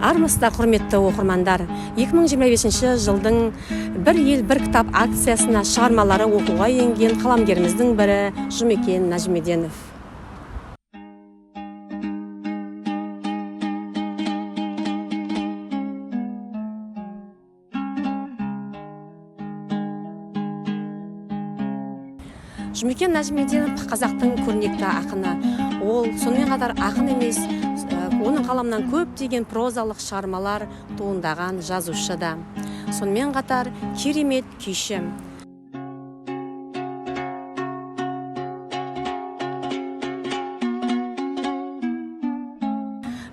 Армысыздар, құрметті оқырмандар. 2025 жылдың «Бір ел, бір кітап» акциясына шығармалары оқуға енген қаламгеріміздің бірі Жұмекен Нәжімеденов. Жұмекен Нәжімеденов қазақтың көрнекті ақыны. Ол сонымен қатар ақын емес, оның қаламынан көптеген прозалық шығармалар туындаған жазушы да. Сонымен қатар керемет күйші.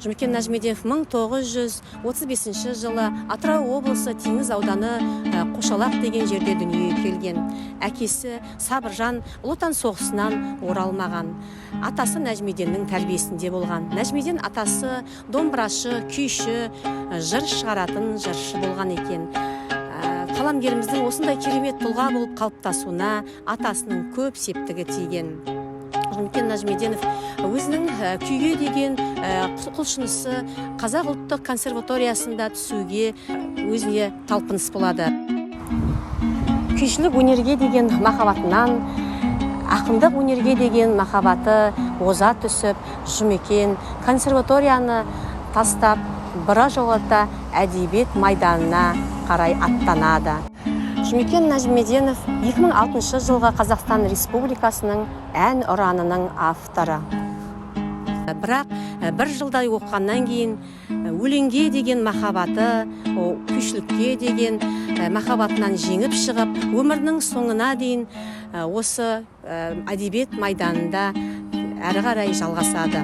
Жұмекен Нәжімеденов 1935 жылы Атырау облысы Теңіз ауданы Қошалақ деген жерде дүниеге келген. Әкесі Сабыржан Ұлы Отан соғысынан оралмаған. Атасы Нәжімеденнің тәрбиесінде болған. Нәжімеден атасы домбырашы, күйші, жыр шығаратын жыршы болған екен. Қаламгеріміздің осындай керемет тұлға болып қалыптасуына атасының көп септігі тиген. Жұмекен Нәжімеденов өзінің күйге деген құлшынысы Қазақ ұлттық консерваториясында түсуге өзіне талпыныс болады. Күйшілік өнерге деген махаббатынан ақындық өнерге деген махаббаты оза түсіп, Жұмекен консерваторияны тастап, біржолата әдебиет майданына қарай аттанады. Жұмекен Нәжімеденов 2006 жылғы Қазақстан Республикасының ән ұранының авторы. Бірақ бір жылдай оқығаннан кейін өлеңге деген махаббаты, күйшілікке деген махаббатынан жеңіп шығып, өмірінің соңына дейін осы әдебиет майданында әрі қарай жалғасады.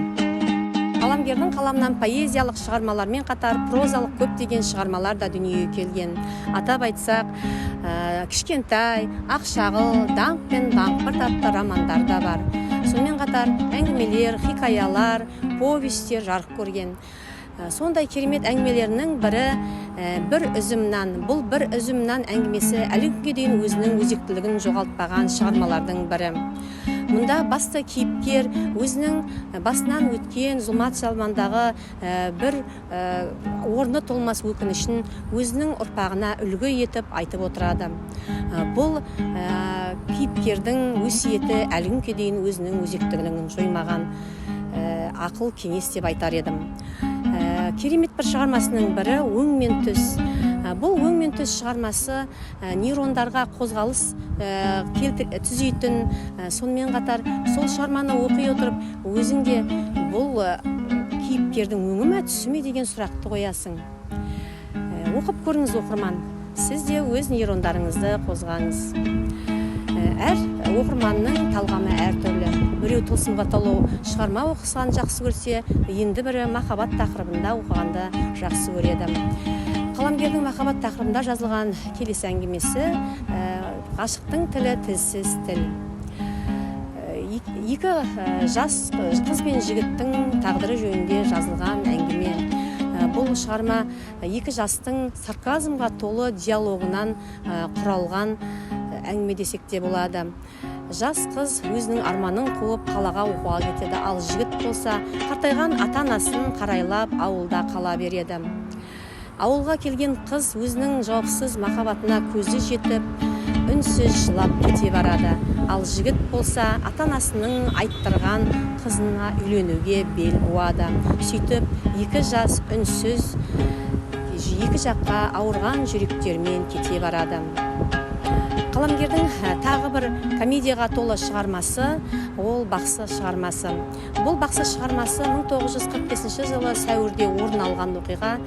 Қаламгердің қаламынан поэзиялық шығармалармен қатар прозалық көптеген шығармалар да дүниеге келген. Атап айтсақ, Кішкентай, Ақшағыл, Даңқ пен Даңқпырт атты романдар да бар. Сонымен қатар әңгімелер, хикаялар, повестер жарық көрген. Сондай керемет әңгімелерінің бірі «Бір үзімнан». Бұл «Бір үзімнан» әңгімесі әлі күнге дейін өзінің өзектілігін жоғалтпаған шығармалардың бірі. Мұнда басты кейіпкер өзінің басынан өткен зұлмат замандағы бір орны толмас өкінішін өзінің ұрпағына үлгі етіп айтып отырады. Бұл кейіпкердің өсиеті әлі күнге дейін өзінің өзектілігін жоймаған ақыл кеңес деп айтар едім. Керемет бір шығармасының бірі «Өң мен түс». Бұл «Өң мен түс» шығармасы нейрондарға қозғалыс түзейтін, сонымен қатар сол шығарманы оқи отырып, өзіңде бұл кейіпкердің өңі ме, түсі ме деген сұрақты қоясың. Оқып көріңіз, оқырман. Сіз де өз нейрондарыңызды қозғаңыз. Әр оқырманның талғамы әртүрлі. Біреу тылсымға толы шығарма оқыған жақсы көрсе, енді бірі махаббат тақырыбында оқығанды жақсы көреді. Қаламгердің махаббат тақырыбында жазылған келесі әңгімесі «Ғашықтың тілі тілсіз тіл». Екі жас қыз бен жігіттің тағдыры жөнінде жазылған әңгіме. Бұл шығарма екі жастың сарказмға толы диалогынан құралған әңгіме десек те болады. Жас қыз өзінің арманын қуып қалаға оқуға кетеді, ал жігіт болса қартайған ата-анасын қарайлап ауылда қала береді. Ауылға келген қыз өзінің жауапсыз махаббатына көзі жетіп, үнсіз жылап кете барады. Ал жігіт болса ата-анасының айттырған қызына үйленуге бел буады. Сөйтіп, екі жас үнсіз екі жаққа ауырған жүректермен кете барады. Қаламгердің тағы бір комедияға толы шығармасы ол «Бақсы» шығармасы. Бұл «Бақсы» шығармасы 1945 жылы сәуірде орын алған оқиға.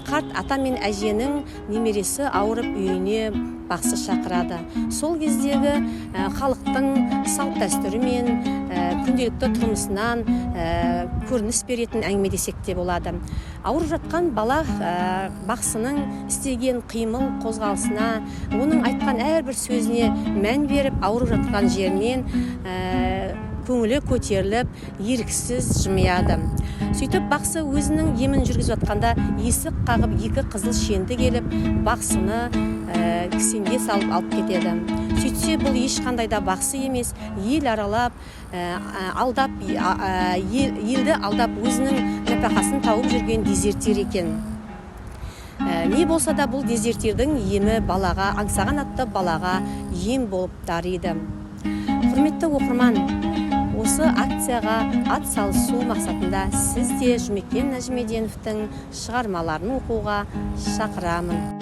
Қарт ата мен әженің немересі ауырып үйіне бақсы шақырады. Сол кездегі халықтың салт дәстүрі мен күнделікті тұрмысынан көрініс беретін әңгіме десек те болады. Ауырып жатқан бала бақсының істеген қимыл қозғалысына, оның айтқан әрбір сөзіне мән беріп, ауырып жатқан жерінен көңілі көтеріліп, еріксіз жымияды. Сөйтіп бақсы өзінің емін жүргізіп жатқанда есік қағып екі қызыл шенді келіп, бақсыны кісенге салып алып кетеді. Сөйтсе бұл ешқандай да бақсы емес, ел аралап, елді алдап өзінің нәпақасын тауып жүрген дезертир екен. Не болса да бұл дезертирдің емі балаға, аңсаған атты балаға ем болып дариды. Құрметті оқырман, осы акцияға ат салысу мақсатында сіз де Жұмекен Нәжімеденовтің шығармаларын оқуға шақырамын.